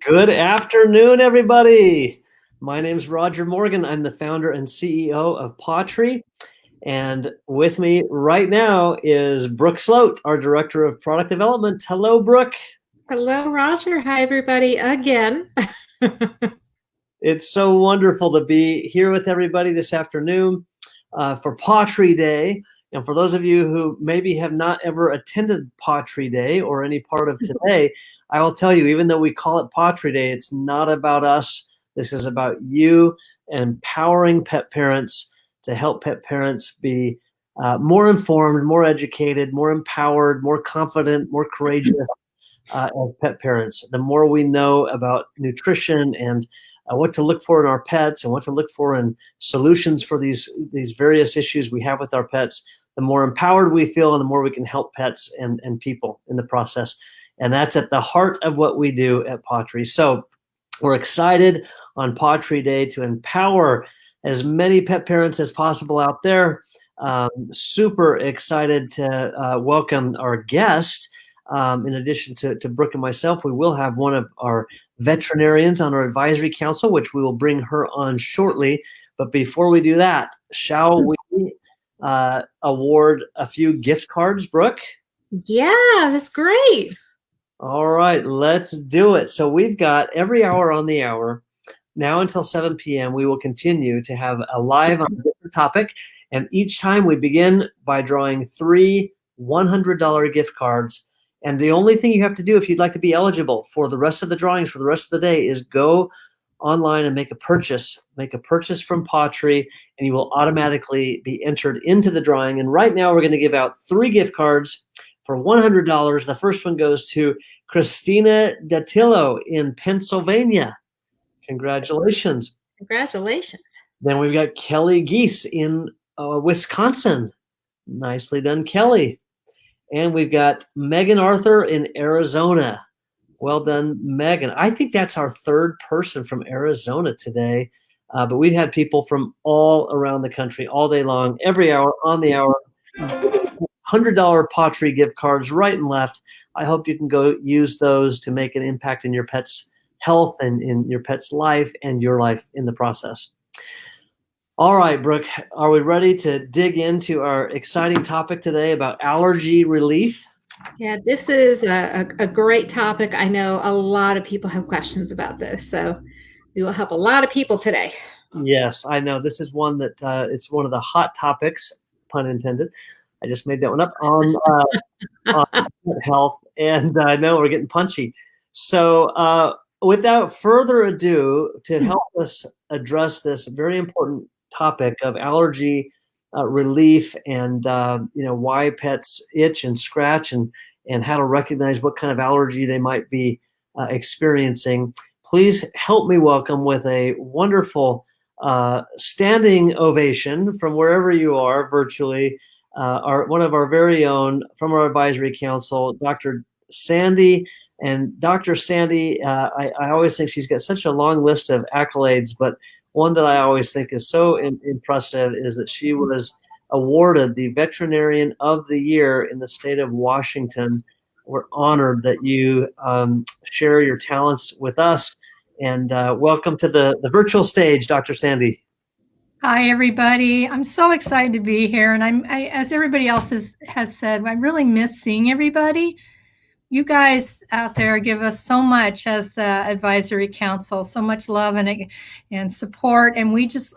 Good afternoon, everybody. My name is Roger Morgan. I'm the founder and CEO of pawTree. And with me right now is Brooke Sloat, our Director of Product Development. Hello, Brooke. Hello, Roger. Hi, everybody, again. It's so wonderful to be here with everybody this afternoon for pawTree Day. And for those of you who maybe have not ever attended pawTree Day or any part of today, I will tell you, even though we call it pawTree Day, it's not about us. This is about you empowering pet parents to help pet parents be more informed, more educated, more empowered, more confident, more courageous as pet parents. The more we know about nutrition and what to look for in our pets and what to look for in solutions for these various issues we have with our pets, the more empowered we feel and the more we can help pets and people in the process. And that's at the heart of what we do at pawTree. So we're excited on pawTree Day to empower as many pet parents as possible out there. Super excited to welcome our guest. In addition to Brooke and myself, we will have one of our veterinarians on our advisory council, which we will bring her on shortly. But before we do that, shall we award a few gift cards, Brooke? Yeah, that's great. All right, let's do it. So we've got every hour on the hour, now until 7 p.m., we will continue to have a live on a different topic. And each time we begin by drawing 3 $100 gift cards. And the only thing you have to do if you'd like to be eligible for the rest of the drawings for the rest of the day is go online and make a purchase. Make a purchase from pawTree, and you will automatically be entered into the drawing. And right now we're going to give out 3 gift cards for $100. The first one goes to Christina Datillo in Pennsylvania. Congratulations. Congratulations. Then we've got Kelly Geese in Wisconsin. Nicely done, Kelly. And we've got Megan Arthur in Arizona. Well done, Megan. I think that's our third person from Arizona today. But we've had people from all around the country all day long, every hour, on the hour. $100 pawTree gift cards right and left. I hope you can go use those to make an impact in your pet's health and in your pet's life and your life in the process. All right, Brooke, are we ready to dig into our exciting topic today about allergy relief? Yeah, this is a great topic. I know a lot of people have questions about this, so we will help a lot of people today. Yes, I know. This is one that it's one of the hot topics, pun intended. I just made that one up on health, and I know we're getting punchy. So without further ado, to help us address this very important topic of allergy relief and why pets itch and scratch and how to recognize what kind of allergy they might be experiencing, please help me welcome with a wonderful standing ovation from wherever you are virtually, one of our very own from our advisory council, Dr. Sandy. And Dr. Sandy, I always think she's got such a long list of accolades, but one that I always think is so impressive is that she was awarded the Veterinarian of the Year in the state of Washington. We're honored that you share your talents with us. And welcome to the virtual stage, Dr. Sandy. Hi, everybody. I'm so excited to be here. And as everybody else has said, I really miss seeing everybody. You guys out there give us so much as the advisory council, so much love and support. And we just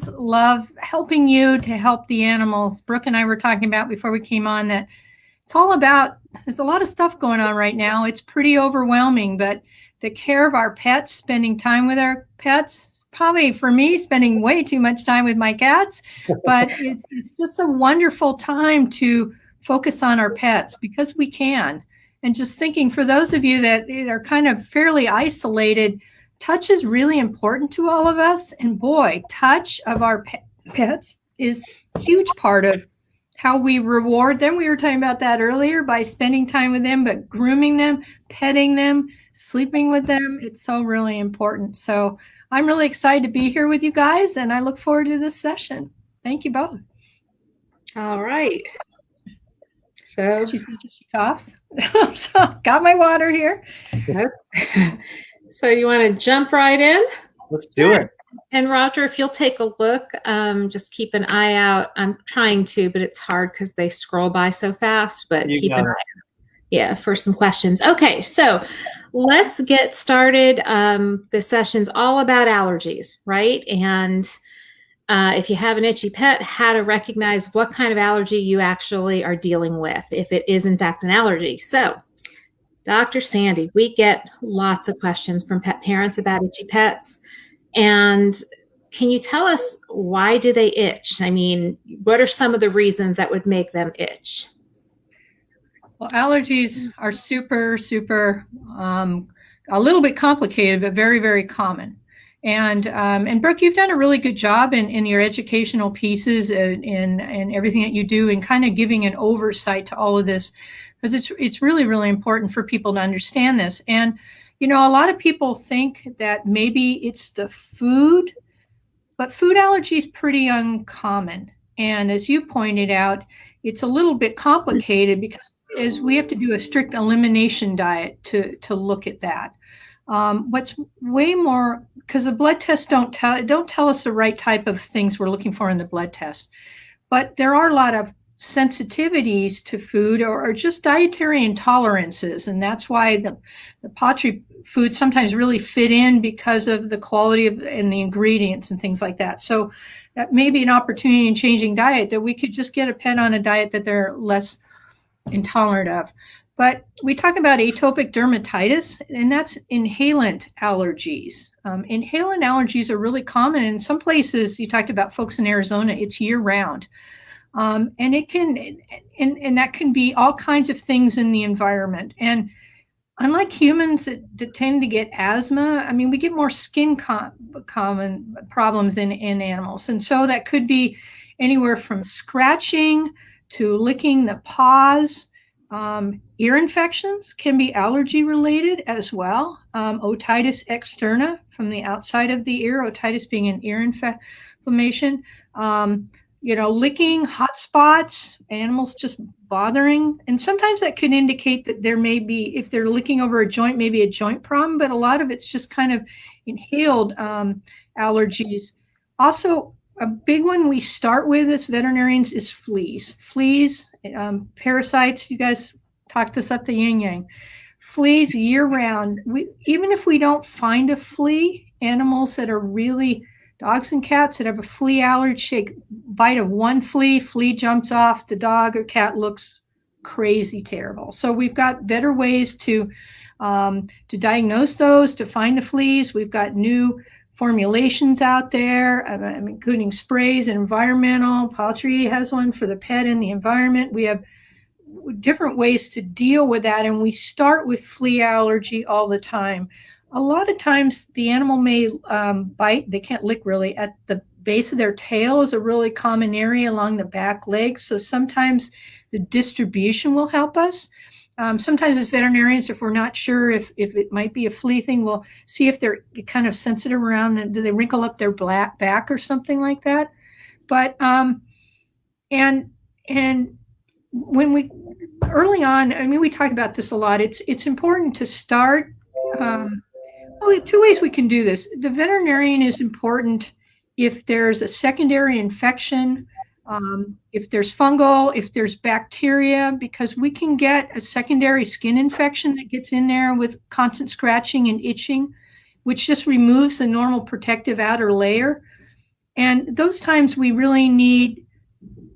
love helping you to help the animals. Brooke and I were talking about before we came on that it's all about, there's a lot of stuff going on right now. It's pretty overwhelming, but the care of our pets, spending time with our pets, probably for me, spending way too much time with my cats, but it's just a wonderful time to focus on our pets because we can. And just thinking for those of you that are kind of fairly isolated, touch is really important to all of us. And boy, touch of our pets is a huge part of how we reward them. We were talking about that earlier by spending time with them, but grooming them, petting them, sleeping with them. It's so really important. So I'm really excited to be here with you guys, and I look forward to this session. Thank you both. All right. So she coughs. So got my water here. So you want to jump right in? Let's do it. And Roger, if you'll take a look, just keep an eye out. I'm trying to, but it's hard because they scroll by so fast, but keep an eye out. Yeah, for some questions. Okay, so let's get started. This session's all about allergies, right? And if you have an itchy pet, how to recognize what kind of allergy you actually are dealing with, if it is in fact an allergy. So, Dr. Sandy, we get lots of questions from pet parents about itchy pets. And can you tell us, why do they itch? I mean, what are some of the reasons that would make them itch? Well, allergies are super, a little bit complicated, but very, very common. And Brooke, you've done a really good job in your educational pieces and everything that you do, and kind of giving an oversight to all of this, because it's really, really important for people to understand this. And you know, a lot of people think that maybe it's the food, but food allergy is pretty uncommon. And as you pointed out, it's a little bit complicated because we have to do a strict elimination diet to look at that. What's way more, because the blood tests don't tell us the right type of things we're looking for in the blood test, but there are a lot of sensitivities to food or just dietary intolerances, and that's why the pawTree foods sometimes really fit in because of the quality of and the ingredients and things like that. So that may be an opportunity in changing diet, that we could just get a pet on a diet that they're less intolerant of. But we talk about atopic dermatitis, and that's inhalant allergies. Inhalant allergies are really common. In some places, you talked about folks in Arizona, it's year round. And it can, and that can be all kinds of things in the environment. And unlike humans that tend to get asthma, I mean, we get more skin common problems in animals. And so that could be anywhere from scratching to licking the paws. Ear infections can be allergy related as well. Otitis externa from the outside of the ear, otitis being an ear inflammation. You know, licking, hot spots, animals just bothering. And sometimes that can indicate that there may be, if they're licking over a joint, maybe a joint problem, but a lot of it's just kind of inhaled allergies. Also, a big one we start with as veterinarians is fleas. Fleas, parasites, you guys talked this up the yin yang. Fleas year round. Even if we don't find a flea, animals that are really, dogs and cats that have a flea allergy, bite of one flea jumps off, the dog or cat looks crazy terrible. So we've got better ways to diagnose those, to find the fleas. We've got new formulations out there, including sprays and environmental. pawTree has one for the pet and the environment. We have different ways to deal with that, and we start with flea allergy all the time. A lot of times the animal may bite, they can't lick really, at the base of their tail is a really common area along the back legs. So sometimes the distribution will help us. Sometimes as veterinarians, if we're not sure if it might be a flea thing, we'll see if they're kind of sensitive around, and do they wrinkle up their back or something like that. But and when we early on, I mean, we talked about this a lot. It's important to start. We have two ways we can do this. The veterinarian is important if there's a secondary infection, if there's fungal, if there's bacteria, because we can get a secondary skin infection that gets in there with constant scratching and itching, which just removes the normal protective outer layer. And those times we really need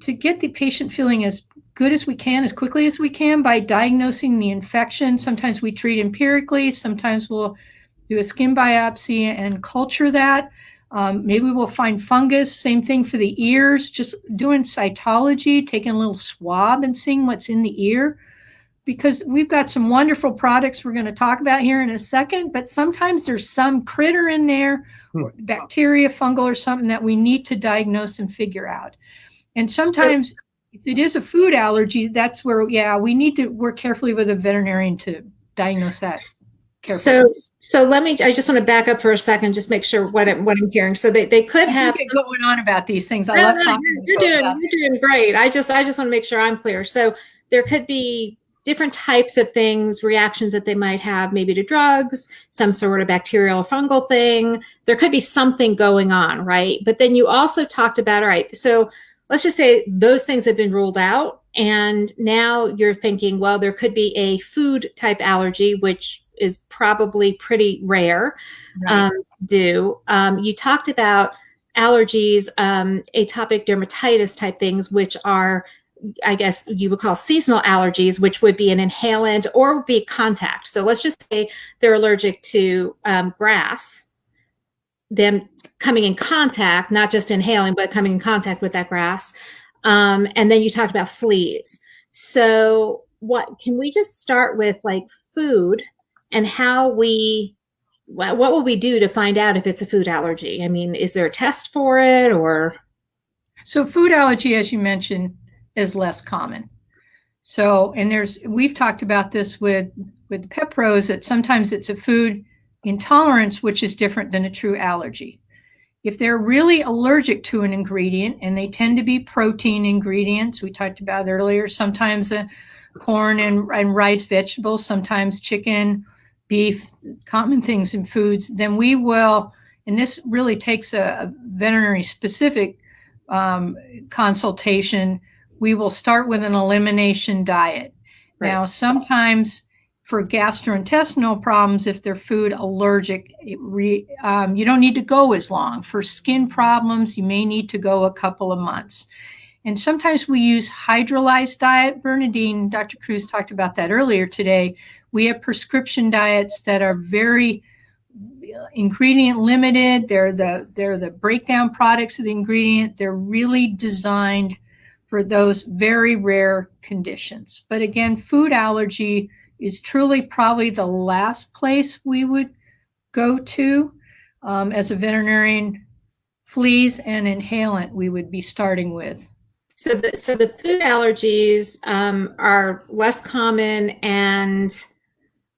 to get the patient feeling as good as we can, as quickly as we can, by diagnosing the infection. Sometimes we treat empirically, sometimes we'll do a skin biopsy and culture that. Maybe we'll find fungus. Same thing for the ears, just doing cytology, taking a little swab and seeing what's in the ear, because we've got some wonderful products we're going to talk about here in a second, but sometimes there's some critter in there, bacteria, fungal, or something that we need to diagnose and figure out. And sometimes if it is a food allergy, that's where, we need to work carefully with a veterinarian to diagnose that. So let me, I just want to back up for a second, just make sure what I'm hearing. So they could have going on about these things. I love talking. You're doing great. I just want to make sure I'm clear. So there could be different types of things, reactions that they might have maybe to drugs, some sort of bacterial or fungal thing. There could be something going on, right? But then you also talked about, all right, so let's just say those things have been ruled out. And now you're thinking, well, there could be a food type allergy, which is probably pretty rare. Right. You talked about allergies, atopic dermatitis type things, which are, I guess you would call seasonal allergies, which would be an inhalant or would be contact. So let's just say they're allergic to grass, them coming in contact, not just inhaling, but coming in contact with that grass. And then you talked about fleas. So what can we just start with, like food and how what will we do to find out if it's a food allergy? I mean, is there a test for it or? So food allergy, as you mentioned, is less common. So, and we've talked about this with pet pros, that sometimes it's a food intolerance, which is different than a true allergy. If they're really allergic to an ingredient, and they tend to be protein ingredients, we talked about earlier, sometimes corn and rice vegetables, sometimes chicken, beef, common things in foods, then we will, and this really takes a veterinary specific consultation, we will start with an elimination diet. Right. Now, sometimes for gastrointestinal problems, if they're food allergic, you don't need to go as long. For skin problems, you may need to go a couple of months. And sometimes we use hydrolyzed diet. Bernadine, Dr. Cruz talked about that earlier today. We have prescription diets that are very ingredient limited. They're the breakdown products of the ingredient. They're really designed for those very rare conditions. But again, food allergy is truly probably the last place we would go to as a veterinarian. Fleas and inhalant we would be starting with. So the food allergies are less common, and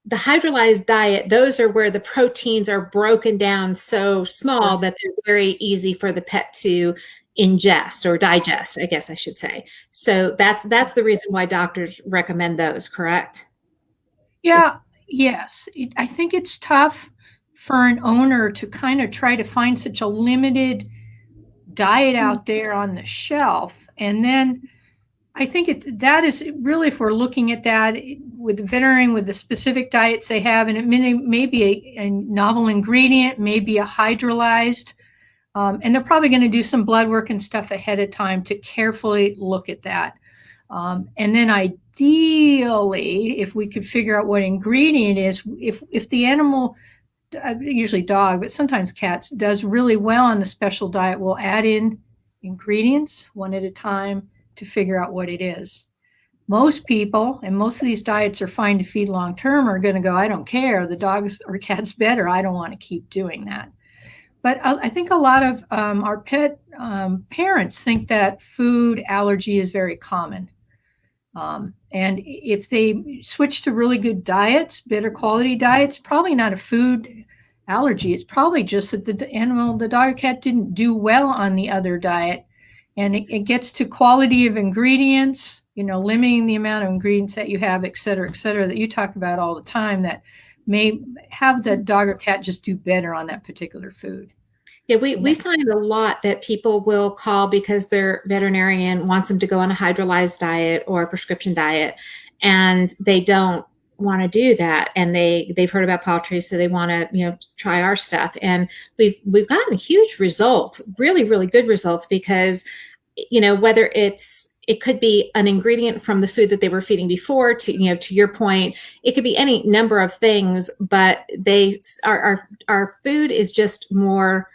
the hydrolyzed diet, those are where the proteins are broken down so small that they're very easy for the pet to ingest or digest, I guess I should say. So that's the reason why doctors recommend those, correct? Yeah, yes. I think it's tough for an owner to kind of try to find such a limited diet out there on the shelf. And then I think that is really, if we're looking at that with the veterinarian, with the specific diets they have, and it may be a novel ingredient, maybe a hydrolyzed, and they're probably going to do some blood work and stuff ahead of time to carefully look at that. And then ideally, if we could figure out what ingredient is, if the animal, usually dog, but sometimes cats, does really well on the special diet, we'll add in ingredients one at a time to figure out what it is. Most people, and most of these diets are fine to feed long term, are going to go, I don't care, the dog's or cat's better, I don't want to keep doing that. But I think a lot of our pet parents think that food allergy is very common. And if they switch to really good diets, better quality diets, probably not a food allergy. It's probably just that the dog or cat didn't do well on the other diet. And it gets to quality of ingredients, limiting the amount of ingredients that you have, et cetera, that you talk about all the time, that may have the dog or cat just do better on that particular food. Yeah, we find a lot that people will call because their veterinarian wants them to go on a hydrolyzed diet or a prescription diet, and they don't want to do that. And they've heard about pawTree, so they want to try our stuff. And we've gotten huge results, really, really good results, because whether it could be an ingredient from the food that they were feeding before, to your point, it could be any number of things, but our food is just more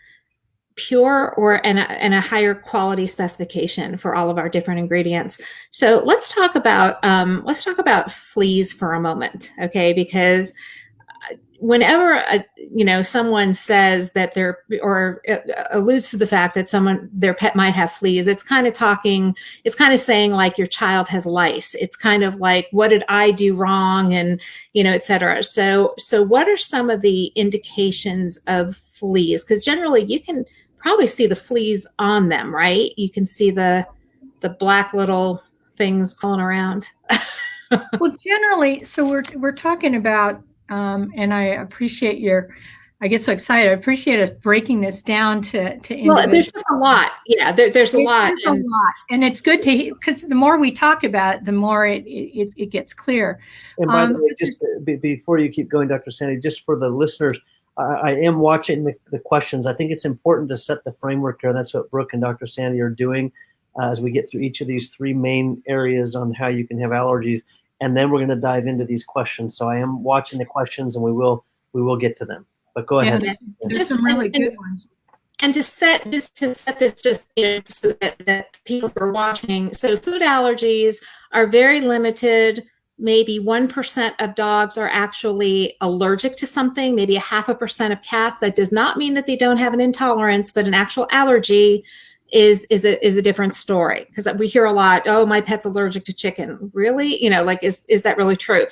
pure and a higher quality specification for all of our different ingredients. So let's talk about fleas for a moment, okay? Because whenever someone says that or alludes to the fact that their pet might have fleas, it's kind of saying like your child has lice. It's kind of like, what did I do wrong, and et cetera. So what are some of the indications of fleas? Because generally you can probably see the fleas on them, right? You can see the black little things crawling around. Well, generally, so we're talking about, and I appreciate I get so excited. I appreciate us breaking this down to individuals. Well, there's just a lot. Yeah, there's a lot. There's a lot, and it's good to, because the more we talk about it, the more it gets clear. And by the way, just before you keep going, Dr. Sandy, just for the listeners, I am watching the questions. I think it's important to set the framework here. That's what Brooke and Dr. Sandy are doing as we get through each of these three main areas on how you can have allergies. And then we're going to dive into these questions. So I am watching the questions, and we will get to them. But go ahead. There's just some really good ones. And to set this just, so that people who are watching, so food allergies are very limited. Maybe 1% of dogs are actually allergic to something, maybe 0.5% of cats. That does not mean that they don't have an intolerance, but an actual allergy is a different story. Because we hear a lot, oh, my pet's allergic to chicken. Really? Like, is that really true?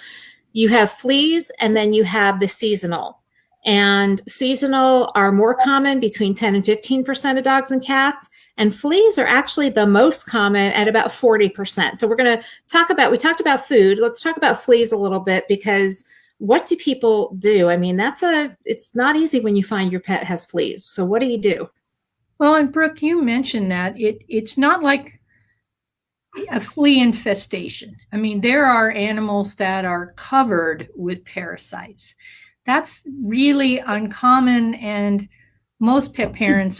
You have fleas, and then you have the seasonal. And seasonal are more common, between 10 and 15% of dogs and cats. And fleas are actually the most common at about 40%. So we're going to we talked about food. Let's talk about fleas a little bit, because what do people do? I mean, it's not easy when you find your pet has fleas. So what do you do? Well, and Brooke, you mentioned that it's not like a flea infestation. I mean, there are animals that are covered with parasites. That's really uncommon, and most pet parents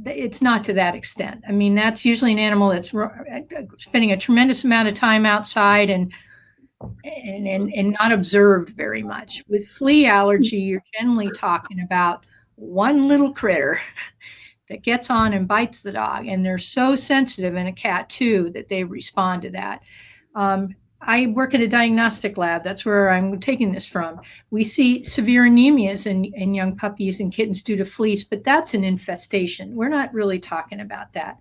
it's not to that extent. I mean, that's usually an animal that's spending a tremendous amount of time outside and not observed very much. With flea allergy, you're generally talking about one little critter that gets on and bites the dog, and they're so sensitive, and a cat too, that they respond to that. I work at a diagnostic lab. That's where I'm taking this from. We see severe anemias in young puppies and kittens due to fleas, but that's an infestation. We're not really talking about that.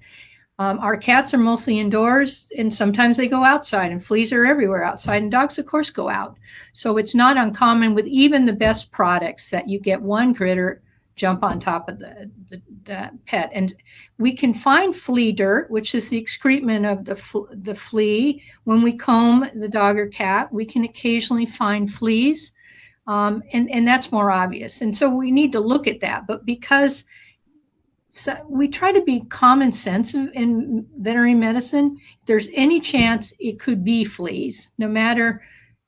Our cats are mostly indoors, and sometimes they go outside, and fleas are everywhere outside, and dogs, of course, go out. So it's not uncommon with even the best products that you get one critter jump on top of the pet. And we can find flea dirt, which is the excrement of the flea. When we comb the dog or cat, we can occasionally find fleas, and that's more obvious. And so we need to look at that. But because we try to be common sense in veterinary medicine, if there's any chance it could be fleas, no matter.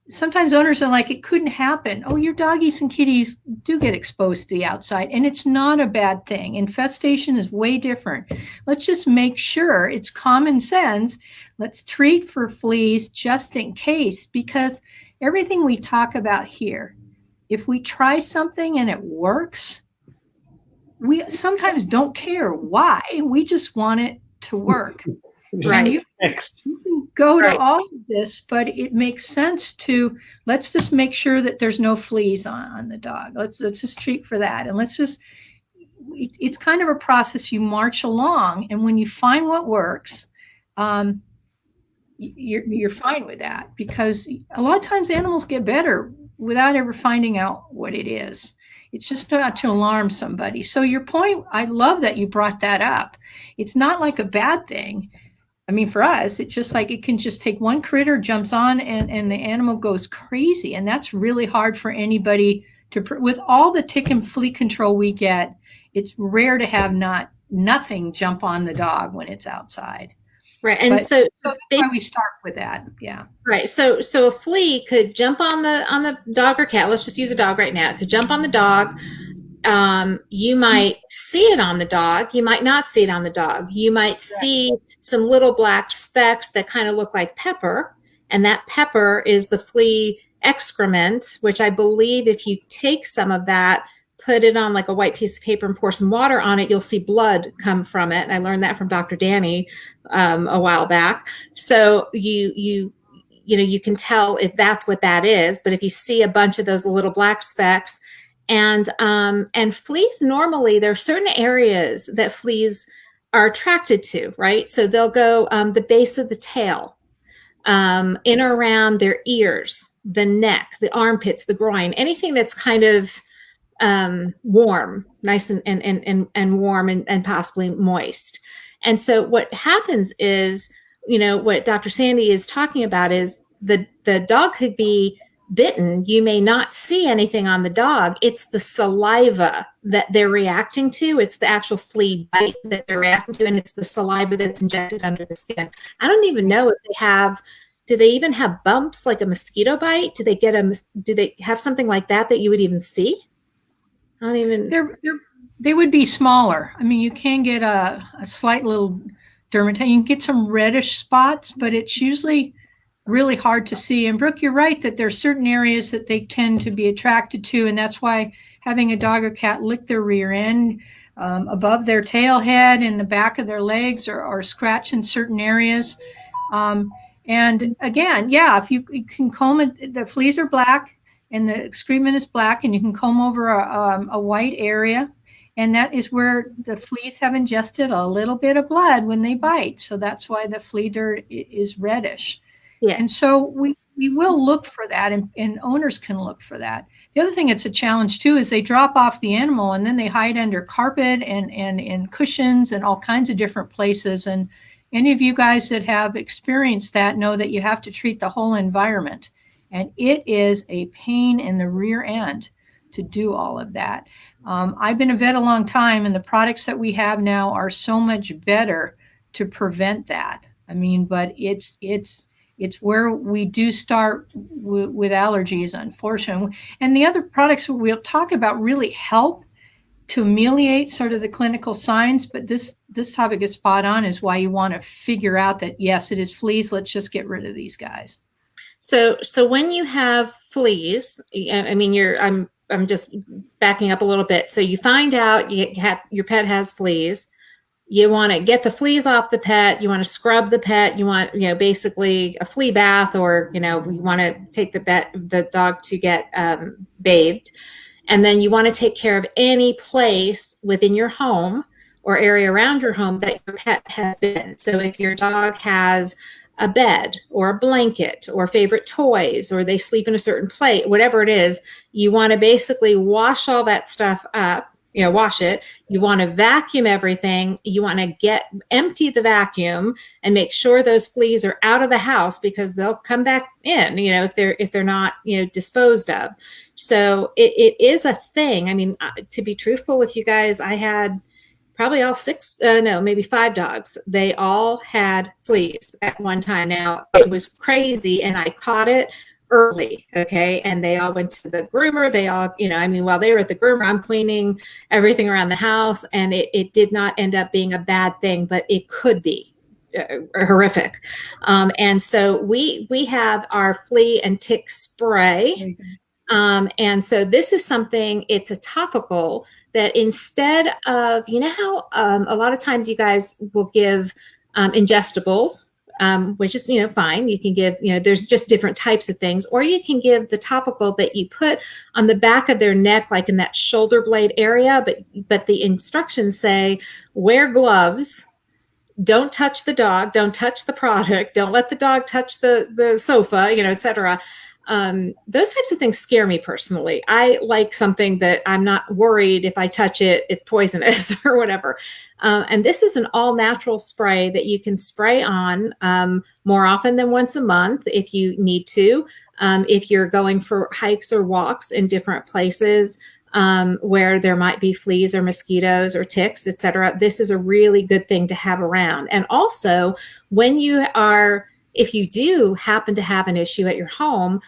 Sometimes owners are like, it couldn't happen. Oh, your doggies and kitties do get exposed to the outside, and it's not a bad thing. Infestation is way different. Let's just make sure it's common sense. Let's treat for fleas just in case, because everything we talk about here, if we try something and it works, we sometimes don't care why. We just want it to work. Right. You can go to all of this, but it makes sense to, let's just make sure that there's no fleas on the dog. Let's just treat for that. And it's kind of a process you march along. And when you find what works, you're fine with that, because a lot of times animals get better without ever finding out what it is. It's just not to alarm somebody. So your point, I love that you brought that up. It's not like a bad thing. I mean, for us, it's just like it can just take one critter, jumps on, and the animal goes crazy. And that's really hard for anybody to, with all the tick and flea control we get, it's rare to have nothing jump on the dog when it's outside. Right. And so that's why we start with that. Yeah. Right. So a flea could jump on the dog or cat. Let's just use a dog right now. It could jump on the dog. You might see it on the dog. You might not see it on the dog. You might see some little black specks that kind of look like pepper. And that pepper is the flea excrement, which I believe if you take some of that, put it on like a white piece of paper and pour some water on it, you'll see blood come from it. And I learned that from Dr. Danny a while back. So you can tell if that's what that is. But if you see a bunch of those little black specks, and fleas, normally there are certain areas that fleas are attracted to, right? So they'll go the base of the tail, in or around their ears, the neck, the armpits, the groin, anything that's kind of warm, nice and warm and possibly moist. And so what happens is, what Dr. Sandy is talking about is the dog could be bitten. You may not see anything on the dog. It's the saliva that they're reacting to. It's the actual flea bite that they're reacting to, and it's the saliva that's injected under the skin. I don't even know if they have. Do they even have bumps like a mosquito bite? Do they have something like that you would even see? I don't even. They would be smaller. I mean, you can get a slight little dermatitis. You can get some reddish spots, but it's usually really hard to see. And Brooke, you're right that there's certain areas that they tend to be attracted to, and that's why having a dog or cat lick their rear end, above their tail head, in the back of their legs, or scratch in certain areas. And again, yeah, if you can comb it, the fleas are black and the excrement is black, and you can comb over a white area. And that is where the fleas have ingested a little bit of blood when they bite. So that's why the flea dirt is reddish. Yeah. And so we will look for that, and owners can look for that. The other thing that's a challenge too is they drop off the animal and then they hide under carpet and cushions and all kinds of different places. And any of you guys that have experienced that know that you have to treat the whole environment. And it is a pain in the rear end to do all of that. I've been a vet a long time, and the products that we have now are so much better to prevent that. I mean, but it's where we do start with allergies, unfortunately. And the other products we'll talk about really help to ameliorate sort of the clinical signs. But this topic is spot on, is why you want to figure out that, yes, it is fleas. Let's just get rid of these guys. So when you have fleas, I mean, I'm just backing up a little bit. So you find out your pet has fleas. You want to get the fleas off the pet. You want to scrub the pet. You want, basically a flea bath, or, you want to take the dog to get bathed. And then you want to take care of any place within your home or area around your home that your pet has been. So if your dog has a bed or a blanket or favorite toys, or they sleep in a certain place, whatever it is, you want to basically wash all that stuff up, wash it. You want to vacuum everything. You want to empty the vacuum and make sure those fleas are out of the house, because they'll come back in, if they're not, disposed of. So it is a thing. I mean, to be truthful with you guys, I had probably all maybe 5 dogs. They all had fleas at one time. Now, it was crazy, and I caught it early, okay? And they all went to the groomer. They all, while they were at the groomer, I'm cleaning everything around the house, and it did not end up being a bad thing, but it could be horrific. And so we have our flea and tick spray. And so this is something, it's a topical that instead of, how a lot of times you guys will give ingestibles, which is, fine. You can give, there's just different types of things, or you can give the topical that you put on the back of their neck, like in that shoulder blade area. But the instructions say, wear gloves, don't touch the dog, don't touch the product, don't let the dog touch the sofa, et cetera. Those types of things scare me personally. I like something that I'm not worried if I touch it, it's poisonous or whatever. And this is an all natural spray that you can spray on more often than once a month if you need to. If you're going for hikes or walks in different places where there might be fleas or mosquitoes or ticks, etc., this is a really good thing to have around. And also, if you do happen to have an issue at your home,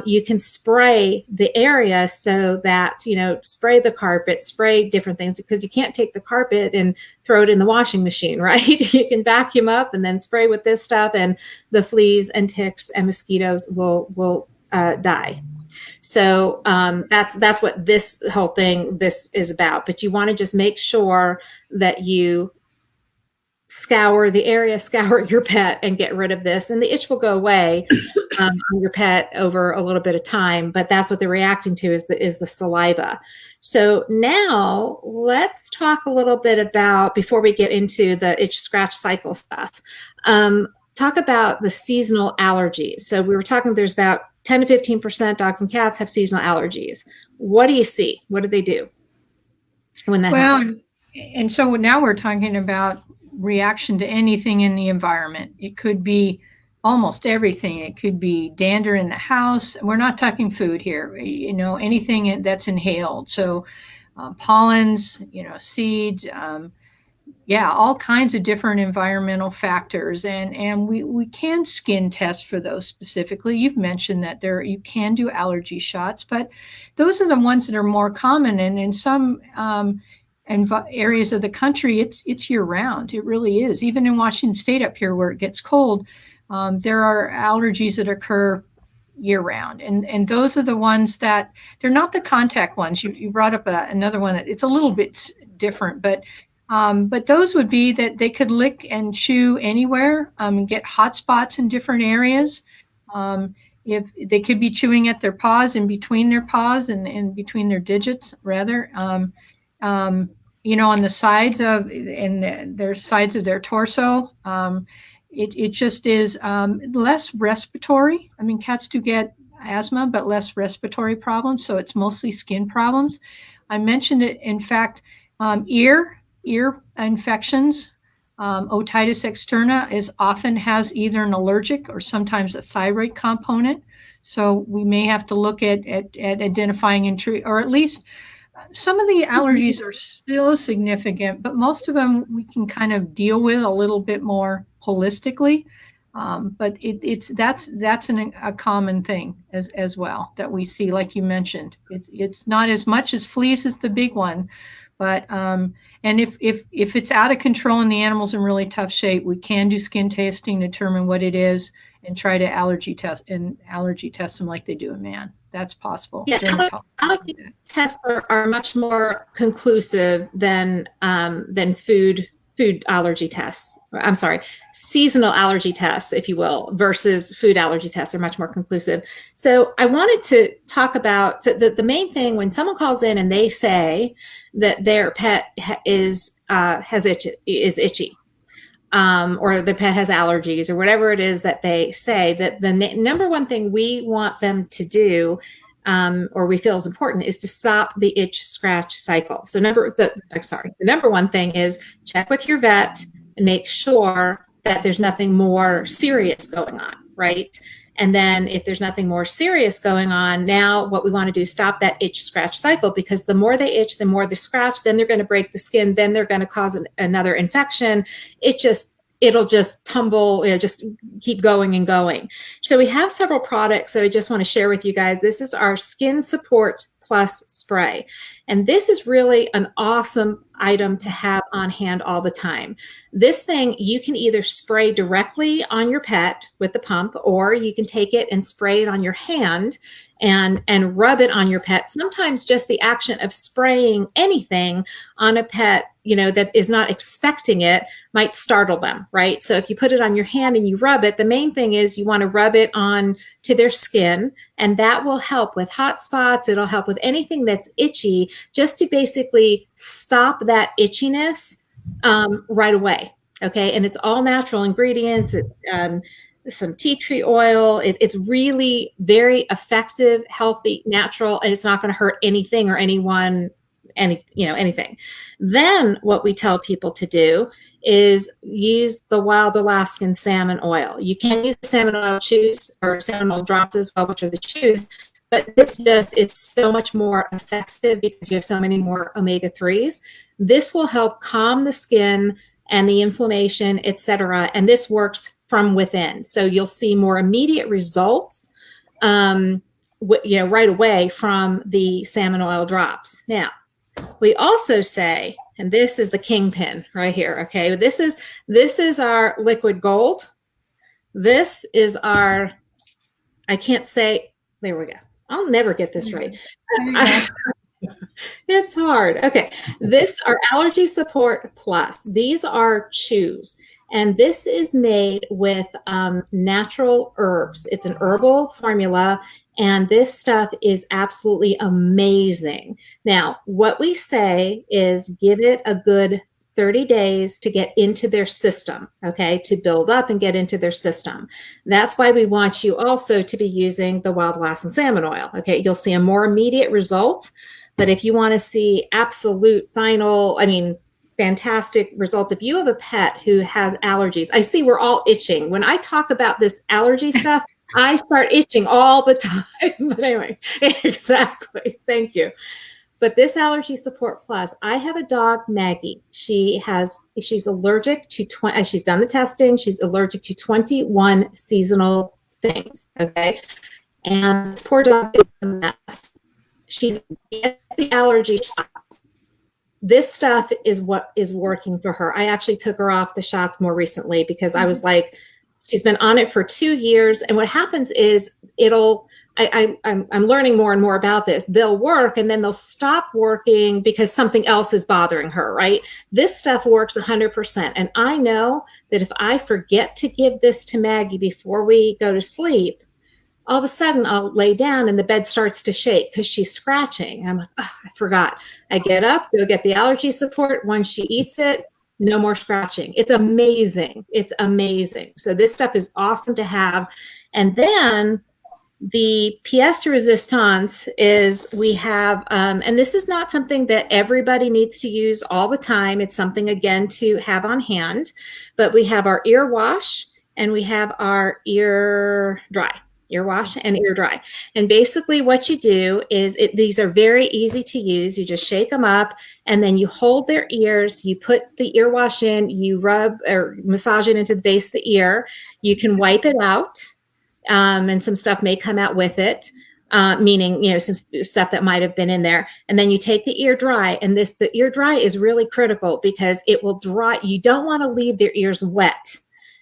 you can spray the area so that, spray the carpet, spray different things, because you can't take the carpet and throw it in the washing machine, right? You can vacuum up and then spray with this stuff, and the fleas and ticks and mosquitoes will die. So that's what this whole thing, this is about. But you want to just make sure that you scour the area, scour your pet, and get rid of this. And the itch will go away on your pet over a little bit of time, but that's what they're reacting to is the saliva. So now let's talk a little bit about, before we get into the itch scratch cycle stuff, talk about the seasonal allergies. So we were talking, there's about 10 to 15% dogs and cats have seasonal allergies. What do you see? What do they do when that happens? And so now we're talking about reaction to anything in the environment. It could be almost everything. It could be dander in the house. We're not talking food here, anything that's inhaled. So pollens, seeds, all kinds of different environmental factors. And we can skin test for those specifically. You've mentioned that you can do allergy shots, but those are the ones that are more common. And in some areas of the country, it's year round. It really is. Even in Washington State up here where it gets cold, there are allergies that occur year round. And those are the ones that they're not the contact ones. You brought up another one that it's a little bit different, but those would be that they could lick and chew anywhere, get hot spots in different areas. If they could be chewing at their paws and between their paws and between their digits rather, on the sides of their sides of their torso. It just is less respiratory. I mean, cats do get asthma, but less respiratory problems. So it's mostly skin problems. I mentioned it, in fact, ear infections. Otitis externa often has either an allergic or sometimes a thyroid component. So we may have to look at identifying or at least some of the allergies are still significant, but most of them we can kind of deal with a little bit more holistically. But that's a common thing as well that we see, like you mentioned. It's not as much as fleas is the big one, but and if it's out of control and the animal's in really tough shape, we can do skin testing, determine what it is, and try to allergy test them like they do in man. That's possible. Yeah, allergy tests are much more conclusive than food allergy tests. I'm sorry, seasonal allergy tests, if you will, versus food allergy tests are much more conclusive. So I wanted to talk about the main thing when someone calls in and they say that their pet is itchy. Or the pet has allergies or whatever it is that they say, that the number one thing we want them to do or we feel is important is to stop the itch scratch cycle. So the number one thing is check with your vet and make sure that there's nothing more serious going on, right? And then if there's nothing more serious going on, now what we want to do is stop that itch scratch cycle, because the more they itch, the more they scratch, then they're going to break the skin, then they're going to cause another infection. It'll just tumble, just keep going and going. So we have several products that I just want to share with you guys. This is our Skin Support Plus spray. And this is really an awesome item to have on hand all the time. This thing, you can either spray directly on your pet with the pump, or you can take it and spray it on your hand and rub it on your pet. Sometimes just the action of spraying anything on a pet, that is not expecting it might startle them, right? So if you put it on your hand and you rub it, the main thing is you want to rub it on to their skin, and that will help with hot spots. It'll help with anything that's itchy, just to basically stop that itchiness right away. Okay. And it's all natural ingredients. It's some tea tree oil. It's really very effective, healthy, natural, and it's not going to hurt anything or anyone, anything. Then what we tell people to do is use the wild Alaskan salmon oil. You can use salmon oil chews or salmon oil drops as well, which are the chews, but this just is so much more effective because you have so many more omega-3s. This will help calm the skin and the inflammation, etc. And this works from within. So you'll see more immediate results, right away from the salmon oil drops. Now, we also say, and this is the kingpin right here. Okay, this is our liquid gold. This is our, I can't say, there we go. I'll never get this right. It's hard. Okay, our Allergy Support Plus. These are chews, and this is made with natural herbs. It's an herbal formula, and this stuff is absolutely amazing. Now, what we say is give it a good 30 days to get into their system, okay, to build up and get into their system. That's why we want you also to be using the wild Alaskan salmon oil, okay? You'll see a more immediate result, but if you want to see absolute final, fantastic results. If you have a pet who has allergies, I see we're all itching. When I talk about this allergy stuff, I start itching all the time. But anyway, exactly. Thank you. But this Allergy Support Plus, I have a dog, Maggie. She's allergic to she's done the testing. She's allergic to 21 seasonal things. Okay. And this poor dog is a mess. She's gets the allergy shots. This stuff is what is working for her. I actually took her off the shots more recently because I was like, she's been on it for 2 years. And what happens is I'm learning more and more about this. They'll work and then they'll stop working because something else is bothering her, right? This stuff works 100%. And I know that if I forget to give this to Maggie before we go to sleep, all of a sudden I'll lay down and the bed starts to shake because she's scratching. I'm like, oh, I forgot. I get up, go get the allergy support. Once she eats it, no more scratching. It's amazing. It's amazing. So this stuff is awesome to have. And then the pièce de résistance is we have, and this is not something that everybody needs to use all the time. It's something, again, to have on hand. But we have our ear wash and we have our ear wash and ear dry. And basically what you do is these are very easy to use. You just shake them up and then you hold their ears. You put the ear wash in, you rub or massage it into the base of the ear. You can wipe it out. And some stuff may come out with it, meaning, some stuff that might have been in there. And then you take the ear dry, and the ear dry is really critical because it will dry. You don't want to leave their ears wet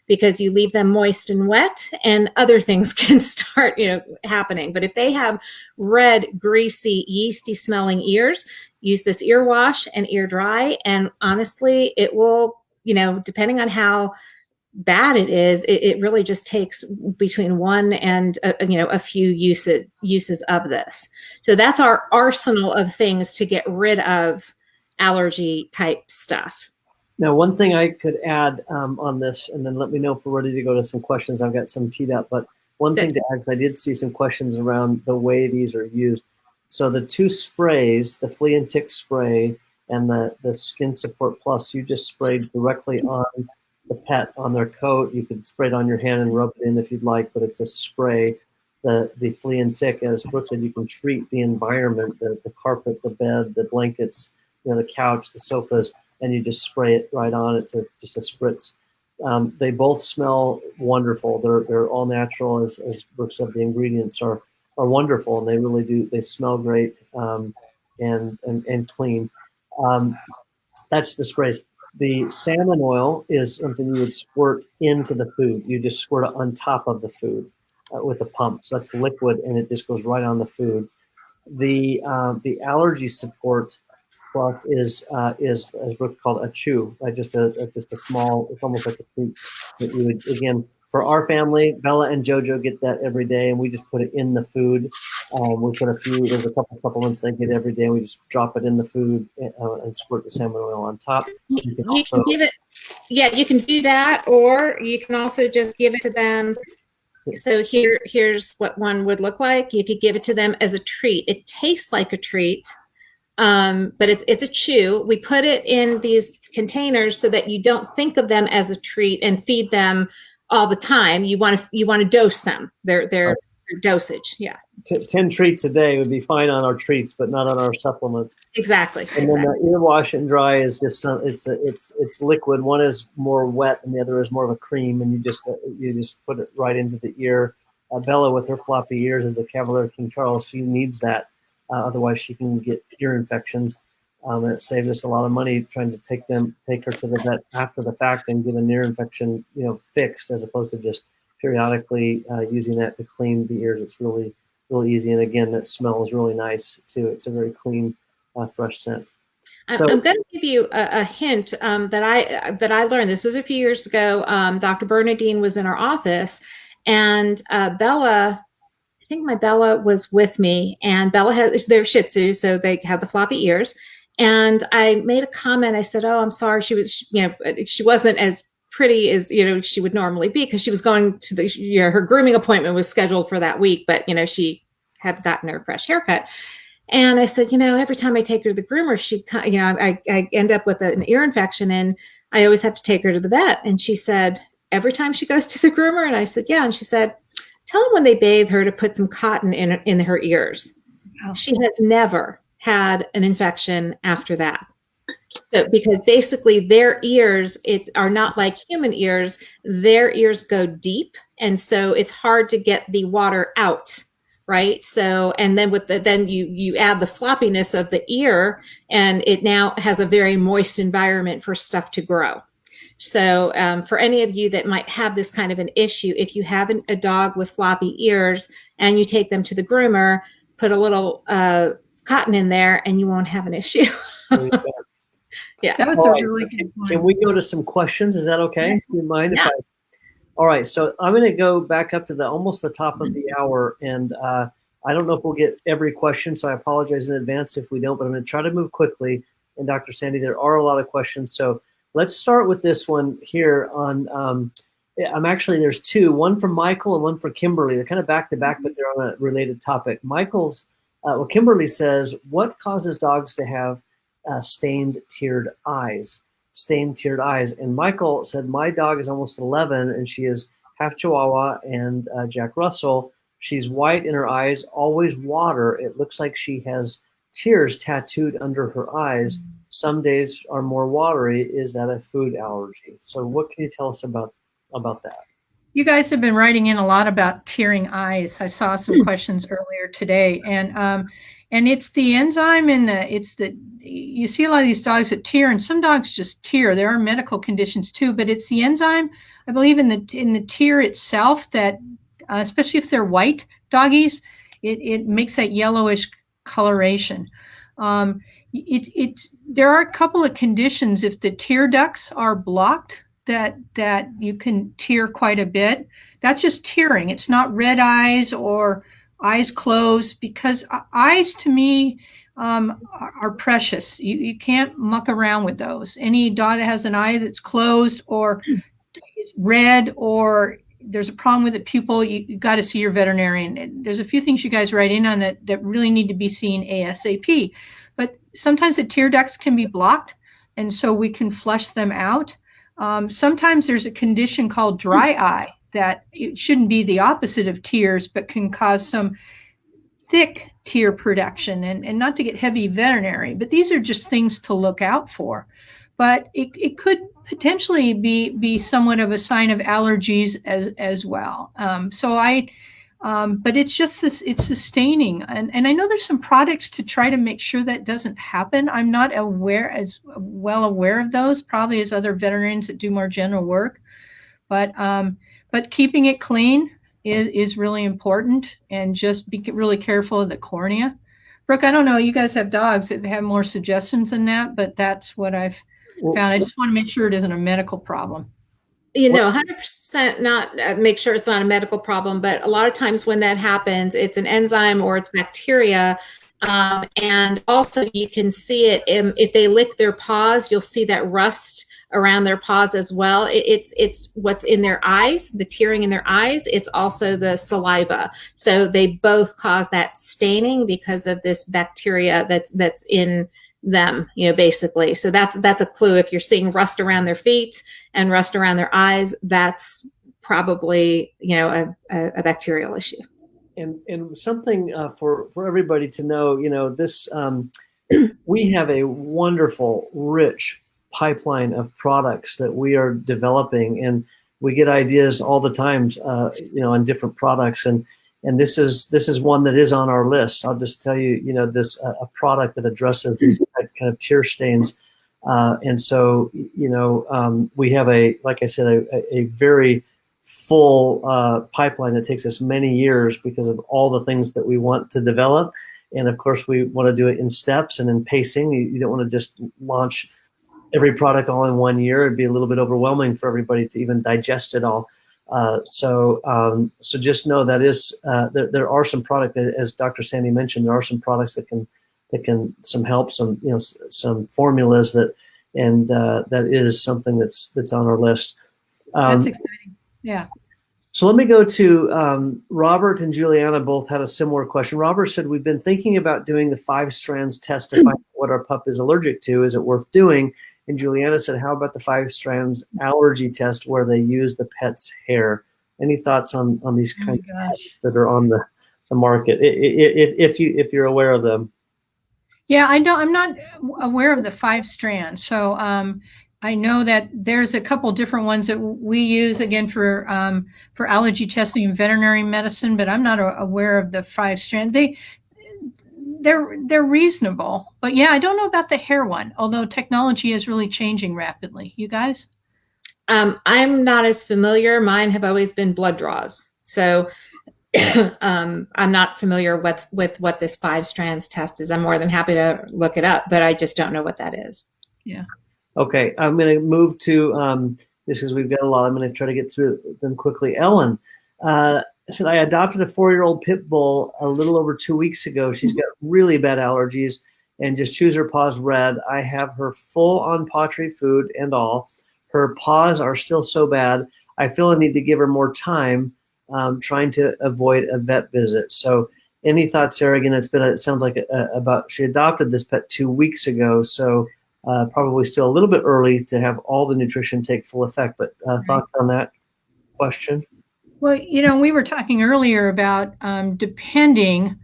because you leave them moist and wet and other things can start, happening. But if they have red, greasy, yeasty smelling ears, use this ear wash and ear dry. And honestly, it will, depending on how bad it is, it really just takes between one and a few uses of this. So that's our arsenal of things to get rid of allergy type stuff. Now, one thing I could add on this, and then let me know if we're ready to go to some questions. I've got some teed up, but one thing to add, because I did see some questions around the way these are used. So the two sprays, the flea and tick spray and the Skin Support Plus, you just sprayed directly on the pet on their coat. You could spray it on your hand and rub it in if you'd like, but it's a spray. The flea and tick, as Brooke said, you can treat the environment, the carpet, the bed, the blankets, the couch, the sofas, and you just spray it right on. It's just a spritz. They both smell wonderful. They're all natural, as Brooke said. The ingredients are wonderful, and they really do. They smell great and clean. That's the sprays. The salmon oil is something you would squirt into the food. You just squirt it on top of the food with a pump. So that's liquid, and it just goes right on the food. The Allergy Support Plus is as Brooke called a chew, just a small. It's almost like a treat that you would, again, for our family. Bella and JoJo get that every day, and we just put it in the food. We put there's a couple supplements they get every day. And we just drop it in the food and squirt the salmon oil on top. You can give it, you can do that, or you can also just give it to them. So here's what one would look like. You could give it to them as a treat. It tastes like a treat, but it's a chew. We put it in these containers so that you don't think of them as a treat and feed them all the time. You want to dose them. Their dosage, 10 treats a day would be fine on our treats, but not on our supplements. Exactly. And then the ear wash and dry is just it's liquid. One is more wet, and the other is more of a cream. And you just put it right into the ear. Bella, with her floppy ears, as a Cavalier King Charles, she needs that. Otherwise, she can get ear infections. And it saved us a lot of money trying to take her to the vet after the fact and get an ear infection, fixed, as opposed to just periodically using that to clean the ears. It's really easy, and again, that smell is really nice too. It's a very clean, fresh scent. So, I'm going to give you a hint that I learned. This was a few years ago. Dr. Bernadine was in our office, and Bella. I think my Bella was with me, and Bella they're Shih Tzu, so they have the floppy ears. And I made a comment. I said, "Oh, I'm sorry." She was, she wasn't as pretty as she would normally be because she was going to her grooming appointment was scheduled for that week, but she had gotten her fresh haircut. And I said, every time I take her to the groomer, I end up with an ear infection, and I always have to take her to the vet. And she said, every time she goes to the groomer? And I said, yeah. And she said, tell them when they bathe her to put some cotton in her ears. Oh. She has never had an infection after that. So, because basically their ears are not like human ears. Their ears go deep, and so it's hard to get the water out, right? So, and then then you add the floppiness of the ear, and it now has a very moist environment for stuff to grow. So for any of you that might have this kind of an issue, if you have a dog with floppy ears and you take them to the groomer, put a little cotton in there and you won't have an issue. Yeah. That was really good point. Can we go to some questions? Is that okay? Do you mind? Yeah. All right. So I'm going to go back up to almost the top of the hour. And I don't know if we'll get every question, so I apologize in advance if we don't, but I'm going to try to move quickly. And Dr. Sandy, there are a lot of questions. So let's start with this one here on, there's two, one from Michael and one from Kimberly. They're kind of back to back, but they're on a related topic. Kimberly says, what causes dogs to have stained tiered eyes? And Michael said, my dog is almost 11 and she is half Chihuahua and Jack Russell. She's white in her eyes, always water. It looks like she has tears tattooed under her eyes. Some days are more watery. Is that a food allergy? So what can you tell us about that? You guys have been writing in a lot about tearing eyes. I saw some questions earlier today, and it's the enzyme you see a lot of these dogs that tear, and some dogs just tear. There are medical conditions too, but it's the enzyme, I believe, in the tear itself that, especially if they're white doggies, it makes that yellowish coloration. There are a couple of conditions. If the tear ducts are blocked, that you can tear quite a bit. That's just tearing. It's not red eyes or eyes closed, because eyes to me are precious. You can't muck around with those. Any dog that has an eye that's closed or is red, or there's a problem with the pupil, you got to see your veterinarian. There's a few things you guys write in on that really need to be seen ASAP. But sometimes the tear ducts can be blocked, and so we can flush them out. Sometimes there's a condition called dry eye that it shouldn't be the opposite of tears, but can cause some thick tear production, and not to get heavy veterinary, but these are just things to look out for. But it could potentially be somewhat of a sign of allergies as well. But it's just it's the staining. And I know there's some products to try to make sure that doesn't happen. I'm not as well aware of those, probably as other veterinarians that do more general work. But keeping it clean is really important, and just be really careful of the cornea. Brooke, I don't know, you guys have dogs that have more suggestions than that, but that's what I've found. I just want to make sure it isn't a medical problem. 100% not make sure it's not a medical problem, but a lot of times when that happens, it's an enzyme or it's bacteria. And also you can see it if they lick their paws, you'll see that rust around their paws as well. It's what's in their eyes, the tearing in their eyes. It's also the saliva. So they both cause that staining because of this bacteria that's in them, basically. So that's a clue. If you're seeing rust around their feet and rust around their eyes, that's probably, a bacterial issue. And something for everybody to know, this, we have a wonderful, rich pipeline of products that we are developing, and we get ideas all the time, on different products. And this is one that is on our list. I'll just tell you, this a product that addresses these kind of tear stains. And so, we have like I said, a very full pipeline that takes us many years because of all the things that we want to develop. And of course, we want to do it in steps and in pacing. You don't want to just launch every product all in 1 year. It'd be a little bit overwhelming for everybody to even digest it all. So just know that is there are some products, as Dr. Sandy mentioned, there are some products that can help, some formulas that is something that's on our list. That's exciting. Yeah. So let me go to Robert and Juliana both had a similar question. Robert said, we've been thinking about doing the 5 strands test to find out what our pup is allergic to. Is it worth doing? And Juliana said, how about the 5 strands allergy test where they use the pet's hair? Any thoughts on these kinds of tests that are on the market, if you're aware of them? Yeah, I'm not aware of the 5 strands. So I know that there's a couple different ones that we use again for allergy testing in veterinary medicine, but I'm not aware of the 5 strands. They're reasonable, but yeah, I don't know about the hair one. Although technology is really changing rapidly. You guys? I'm not as familiar. Mine have always been blood draws, so I'm not familiar with what this 5 strands test is. I'm more than happy to look it up, but I just don't know what that is. Yeah. Okay, I'm going to move to this because we've got a lot. I'm going to try to get through them quickly. Ellen said, I adopted a 4-year-old pit bull a little over 2 weeks ago. She's got really bad allergies and just chews her paws red. I have her full on pawTree food and all. Her paws are still so bad. I feel I need to give her more time, trying to avoid a vet visit. So any thoughts, Sarah? Again, it sounds like she adopted this pet 2 weeks ago. So probably still a little bit early to have all the nutrition take full effect, but thoughts on that question? Well, we were talking earlier about depending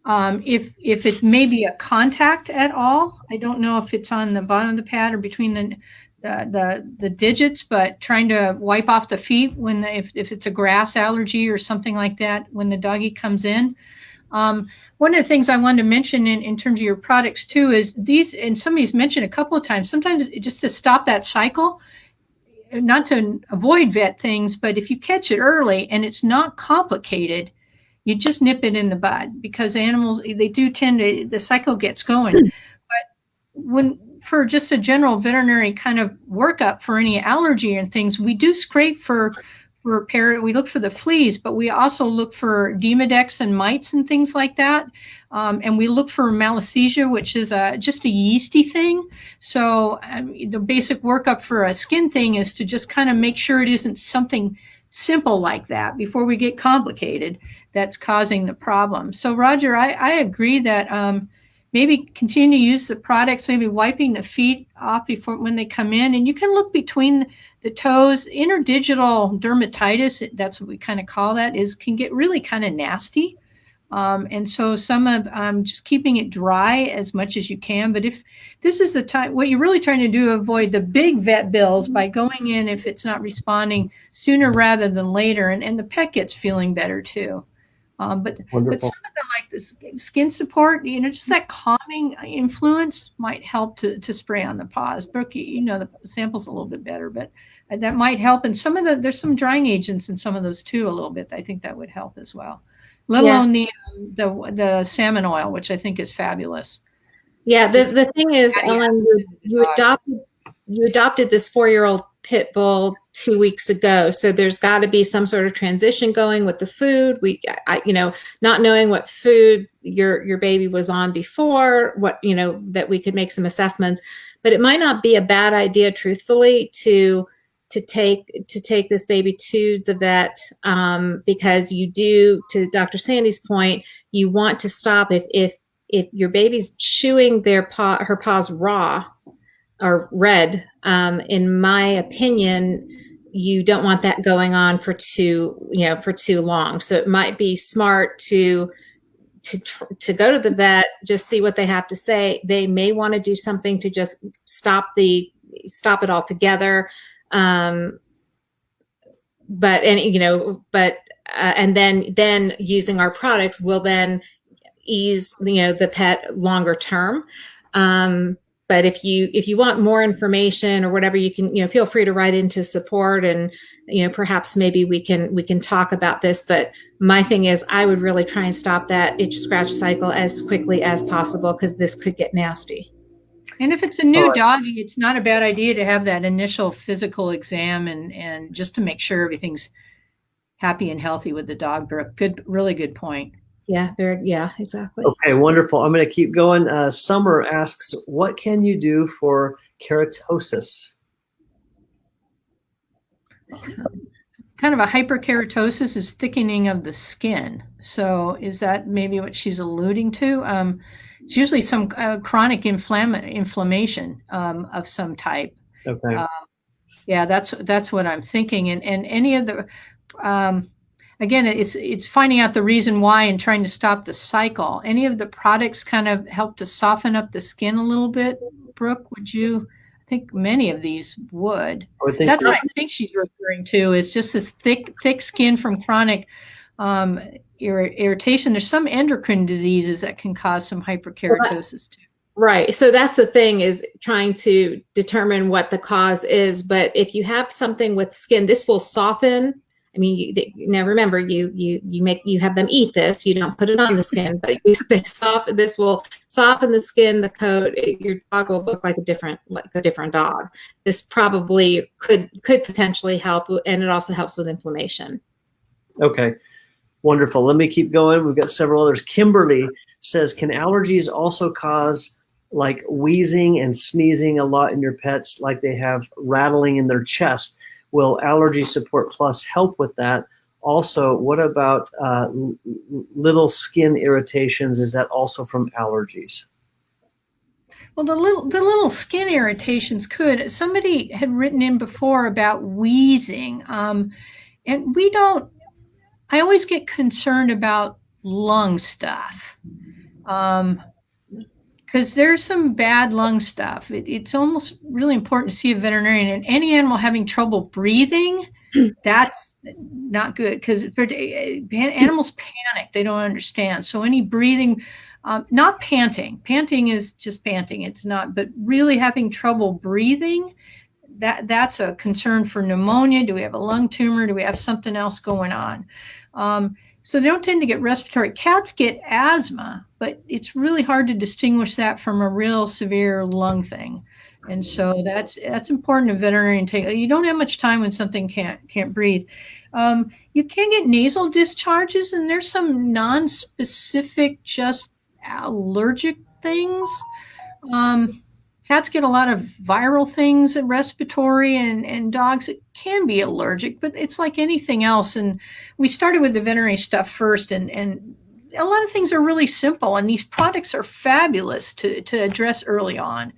if it may be a contact at all. I don't know if it's on the bottom of the pad or between the digits, but trying to wipe off the feet if it's a grass allergy or something like that when the doggy comes in. One of the things I wanted to mention in terms of your products too is these, and somebody's mentioned a couple of times, sometimes just to stop that cycle, not to avoid vet things, but if you catch it early and it's not complicated, you just nip it in the bud, because animals, they do tend to, the cycle gets going. But for just a general veterinary kind of workup for any allergy and things, we do scrape for we look for the fleas, but we also look for Demodex and mites and things like that. And we look for malassezia, which is just a yeasty thing. So the basic workup for a skin thing is to just kind of make sure it isn't something simple like that before we get complicated that's causing the problem. So Roger, I agree that maybe continue to use the products, maybe wiping the feet off before when they come in. And you can look between the toes. Interdigital dermatitis, that's what we kind of call that, can get really kind of nasty. And so some of just keeping it dry as much as you can. But if this is the time, what you're really trying to do, avoid the big vet bills by going in if it's not responding sooner rather than later. And the pet gets feeling better too. But some of the, like the skin support, just that calming influence might help to spray on the paws. Brooke, the sample's a little bit better, but that might help. And there's some drying agents in some of those too, a little bit. I think that would help as well. Let alone the salmon oil, which I think is fabulous. Yeah, the thing is, Ellen, you adopted this 4-year-old pit bull 2 weeks ago, so there's got to be some sort of transition going with the food. Not knowing what food your baby was on before, that we could make some assessments, but it might not be a bad idea, truthfully, to take this baby to the vet, because you do, to Dr. Sandy's point, you want to stop if your baby's chewing her paws raw or red. In my opinion, you don't want that going on for too long. So it might be smart to go to the vet, just see what they have to say. They may want to do something to just stop it altogether. And then using our products will then ease the pet longer term. But if you want more information or whatever, you can feel free to write into support, and perhaps maybe we can talk about this. But my thing is, I would really try and stop that itch scratch cycle as quickly as possible, because this could get nasty. And if it's a new doggy, it's not a bad idea to have that initial physical exam and just to make sure everything's happy and healthy with the dog. Brooke, really good point. Yeah, exactly. Okay, wonderful. I'm going to keep going. Summer asks, what can you do for keratosis? kind of a hyperkeratosis is thickening of the skin. So is that maybe what she's alluding to? It's usually some chronic inflammation of some type. Okay. Yeah, that's what I'm thinking. And any of the, again, it's finding out the reason why and trying to stop the cycle. Any of the products kind of help to soften up the skin a little bit? Brooke, would you? I think many of these would. That's what I think she's referring to, is just this thick skin from chronic irritation. There's some endocrine diseases that can cause some hyperkeratosis too. Right. So that's the thing, is trying to determine what the cause is. But if you have something with skin, this will soften. I mean, now remember, you have them eat this. You don't put it on the skin, but this will soften the skin, the coat. Your dog will look like a different dog. This probably could potentially help, and it also helps with inflammation. Okay, wonderful. Let me keep going. We've got several others. Kimberly says, can allergies also cause like wheezing and sneezing a lot in your pets, like they have rattling in their chest? Will Allergy Support Plus help with that? Also, what about little skin irritations? Is that also from allergies? Well, the little skin irritations could. Somebody had written in before about wheezing, and we don't. I always get concerned about lung stuff, because there's some bad lung stuff. It's almost really important to see a veterinarian. And any animal having trouble breathing, that's not good, because animals panic. They don't understand. So any breathing, not panting. Panting is just panting. It's not, but really having trouble breathing, that's a concern for pneumonia. Do we have a lung tumor? Do we have something else going on? So they don't tend to get respiratory. Cats get asthma, but it's really hard to distinguish that from a real severe lung thing. And so that's important. A veterinarian you don't have much time when something can't breathe. You can get nasal discharges, and there's some non-specific, just allergic things. Cats get a lot of viral things, respiratory, and dogs, it can be allergic, but it's like anything else. And we started with the veterinary stuff first, and a lot of things are really simple, and these products are fabulous to address early on.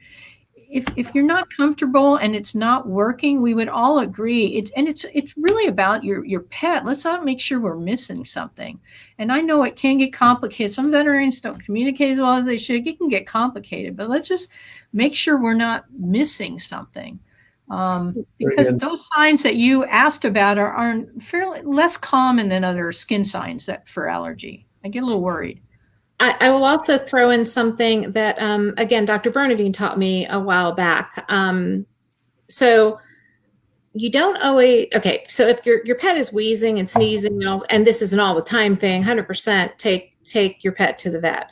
If you're not comfortable and it's not working, we would all agree. It's really about your pet. Let's not make sure we're missing something. And I know it can get complicated. Some veterinarians don't communicate as well as they should. It can get complicated, but let's just make sure we're not missing something. Because those signs that you asked about are fairly less common than other skin signs for allergy. I get a little worried. I will also throw in something that, again, Dr. Bernadine taught me a while back. So you don't always, okay, so if your pet is wheezing and sneezing, and this is an all the time thing, 100% take your pet to the vet.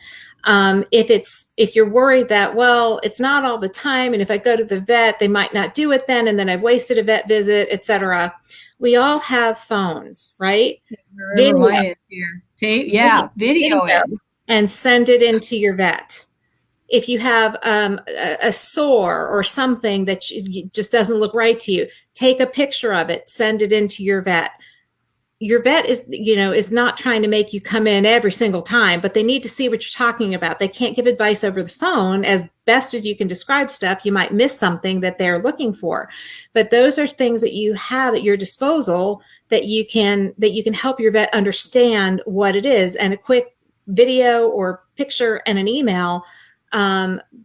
If you're worried that, well, it's not all the time, and if I go to the vet, they might not do it then, and then I've wasted a vet visit, etc. We all have phones, right? Video it. And send it into your vet. If you have a sore or something that just doesn't look right to you, take a picture of it, send it into your vet. Your vet is not trying to make you come in every single time, but they need to see what you're talking about. They can't give advice over the phone. As best as you can describe stuff, you might miss something that they're looking for. But those are things that you have at your disposal that you can help your vet understand what it is. And a quick video or picture and an email,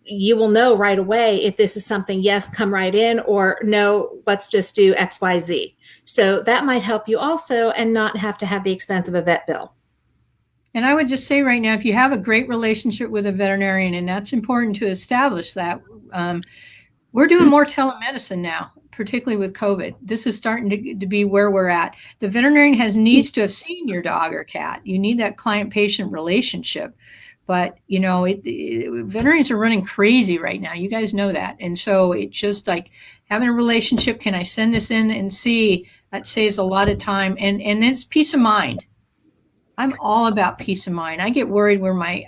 you will know right away if this is something, yes, come right in, or no, let's just do XYZ. So that might help you also, and not have to have the expense of a vet bill. And I would just say right now, if you have a great relationship with a veterinarian, and that's important to establish that, we're doing more telemedicine now, particularly with COVID. This is starting to be where we're at. The veterinarian needs to have seen your dog or cat. You need that client-patient relationship. But, veterinarians are running crazy right now. You guys know that. And so it's just like having a relationship. Can I send this in and see? That saves a lot of time. And it's peace of mind. I'm all about peace of mind. I get worried where my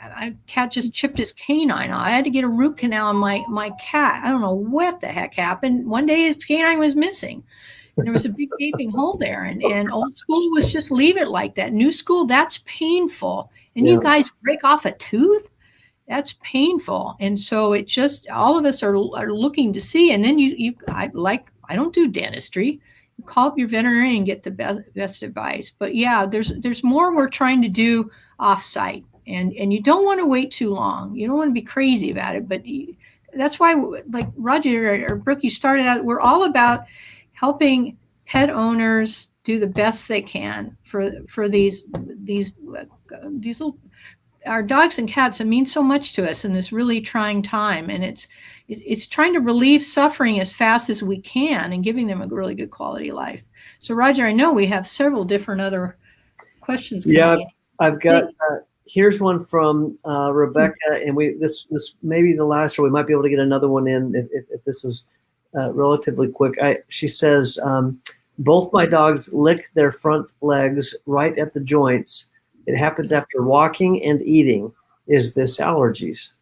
cat just chipped his canine off. I had to get a root canal on my cat. I don't know what the heck happened. One day his canine was missing. and there was a big gaping hole there. And old school was just leave it like that. New school, that's painful. And you guys break off a tooth? That's painful. And so it just, all of us are looking to see. And then I don't do dentistry. You call up your veterinarian and get the best advice. But yeah, there's more we're trying to do off-site. And you don't want to wait too long. You don't want to be crazy about it. But that's why, like Roger or Brooke, you started out, we're all about helping pet owners do the best they can for these little, our dogs and cats. It means so much to us in this really trying time, and it's trying to relieve suffering as fast as we can and giving them a really good quality of life. So Roger, I know we have several different other questions coming in. I've got here's one from Rebecca, and this may be the last, or we might be able to get another one in if this is relatively quick. She says, both my dogs lick their front legs right at the joints. It happens after walking and eating. Is this allergies?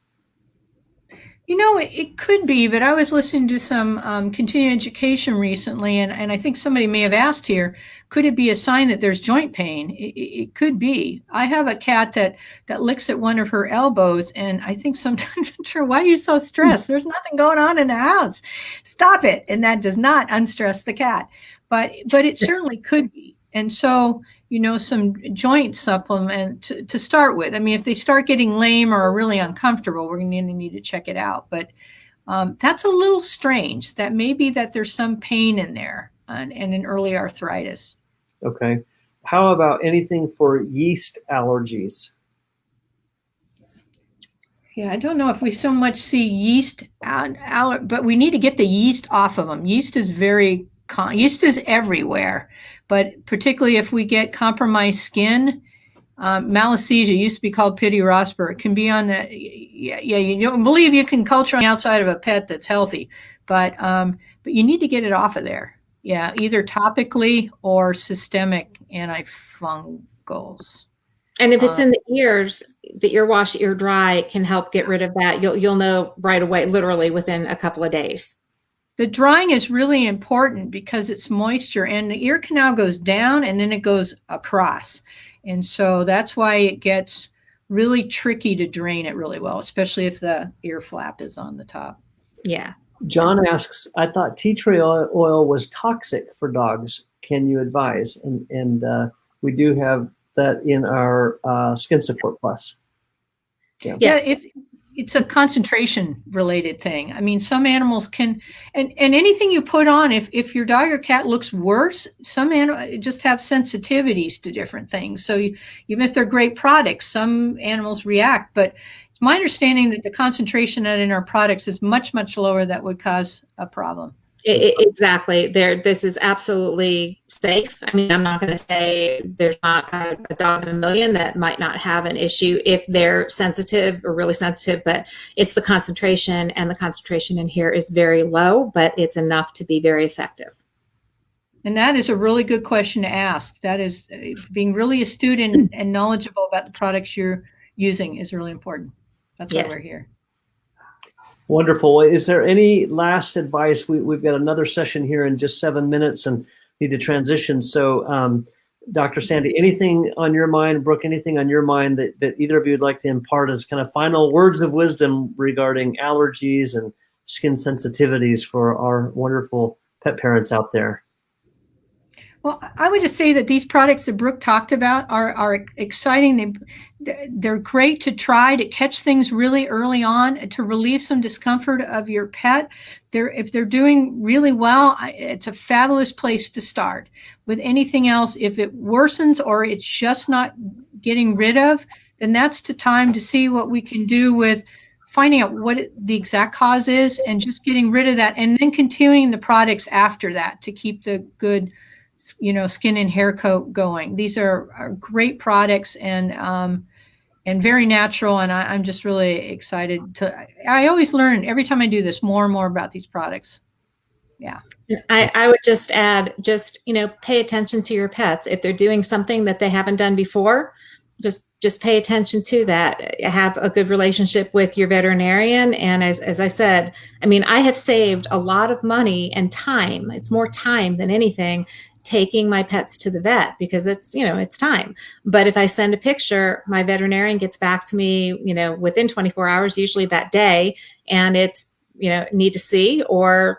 You know, it could be, but I was listening to some continuing education recently, and I think somebody may have asked here, could it be a sign that there's joint pain? It could be. I have a cat that licks at one of her elbows, and I think sometimes, why are you so stressed? There's nothing going on in the house. Stop it. And that does not unstress the cat. But it certainly could be. And so, you know, some joint supplement to start with. I mean, if they start getting lame or are really uncomfortable, we're going to need to check it out. But that's a little strange. That may be that there's some pain in there and an early arthritis. Okay. How about anything for yeast allergies? Yeah, I don't know if we so much see yeast but we need to get the yeast off of them. Yeast is everywhere, but particularly if we get compromised skin, Malassezia used to be called Pitty Rosper. It can be on the, you don't believe you can culture on the outside of a pet that's healthy, but you need to get it off of there. Yeah, either topically or systemic antifungals. And if it's in the ears, the ear wash, ear dry can help get rid of that. You'll know right away, literally within a couple of days. The drying is really important because it's moisture, and the ear canal goes down and then it goes across. And so that's why it gets really tricky to drain it really well, especially if the ear flap is on the top. Yeah. John asks, I thought tea tree oil was toxic for dogs. Can you advise? And we do have that in our Skin Support Plus. Yeah, it's a concentration related thing. I mean, some animals can, and anything you put on, if your dog or cat looks worse, some animals just have sensitivities to different things. So even if they're great products, some animals react. But it's my understanding that the concentration in our products is much, much lower that would cause a problem. Exactly. This is absolutely safe. I mean, I'm not going to say there's not a dog in a million that might not have an issue if they're sensitive or really sensitive, but it's the concentration, and the concentration in here is very low, but it's enough to be very effective. And that is a really good question to ask. That is being really astute and knowledgeable about the products you're using is really important. That's why we're here. Wonderful. Is there any last advice? We've got another session here in just 7 minutes and need to transition. So, Dr. Sandy, anything on your mind, Brooke, anything on your mind that either of you would like to impart as kind of final words of wisdom regarding allergies and skin sensitivities for our wonderful pet parents out there? Well, I would just say that these products that Brooke talked about are exciting. They're great to try to catch things really early on, to relieve some discomfort of your pet. If they're doing really well, it's a fabulous place to start. With anything else, if it worsens or it's just not getting rid of, then that's the time to see what we can do with finding out what the exact cause is and just getting rid of that, and then continuing the products after that to keep the good skin and hair coat going. These are great products and very natural. And I'm just really excited I always learn every time I do this more and more about these products. Yeah. I would just add, pay attention to your pets. If they're doing something that they haven't done before, just pay attention to that. Have a good relationship with your veterinarian. And as I said, I mean, I have saved a lot of money and time. It's more time than anything taking my pets to the vet, because it's, you know, it's time. But if I send a picture, my veterinarian gets back to me, you know, within 24 hours, usually that day. And it's, you know, need to see, or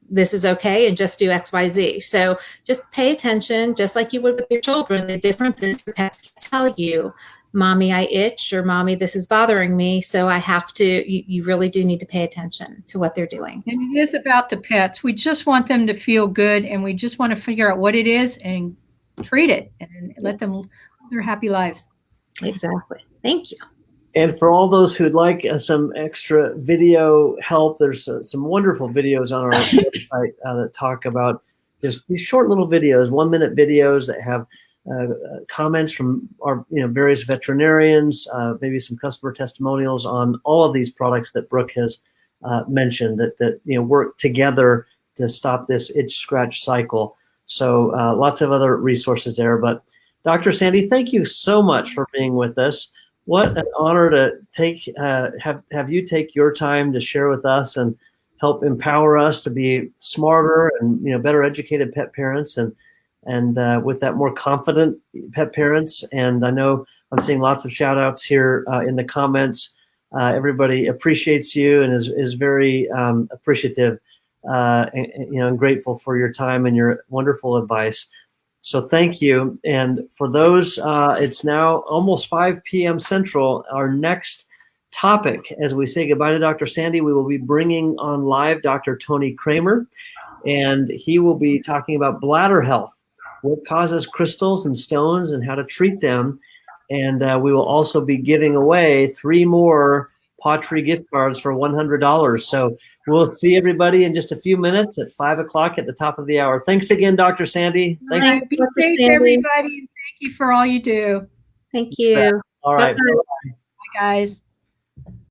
this is okay, and just do XYZ. So just pay attention, just like you would with your children. The difference is your pets can tell you, mommy, I itch, or mommy, this is bothering me. So I have to, you really do need to pay attention to what they're doing. And it is about the pets. We just want them to feel good, and we just want to figure out what it is and treat it and let them live their happy lives. Exactly. Thank you. And for all those who'd like some extra video help, there's some wonderful videos on our website that talk about just these short little videos, 1-minute videos that have comments from our various veterinarians, maybe some customer testimonials on all of these products that Brooke has mentioned that work together to stop this itch scratch cycle. So lots of other resources there. But Dr. Sandy, thank you so much for being with us. What an honor to take have you take your time to share with us and help empower us to be smarter and better educated pet parents and with that more confident pet parents. And I know I'm seeing lots of shout outs here in the comments. Everybody appreciates you and is very appreciative and grateful for your time and your wonderful advice. So thank you. And for those, it's now almost 5 p.m. Central. Our next topic, as we say goodbye to Dr. Sandy, we will be bringing on live Dr. Tony Kramer, and he will be talking about bladder health, what causes crystals and stones and how to treat them. And we will also be giving away 3 more pawTree gift cards for $100. So we'll see everybody in just a few minutes at 5 o'clock at the top of the hour. Thanks again, Dr. Sandy. Thanks. Right, be safe, everybody. Thank you for all you do. Thank you. All right. Bye, guys.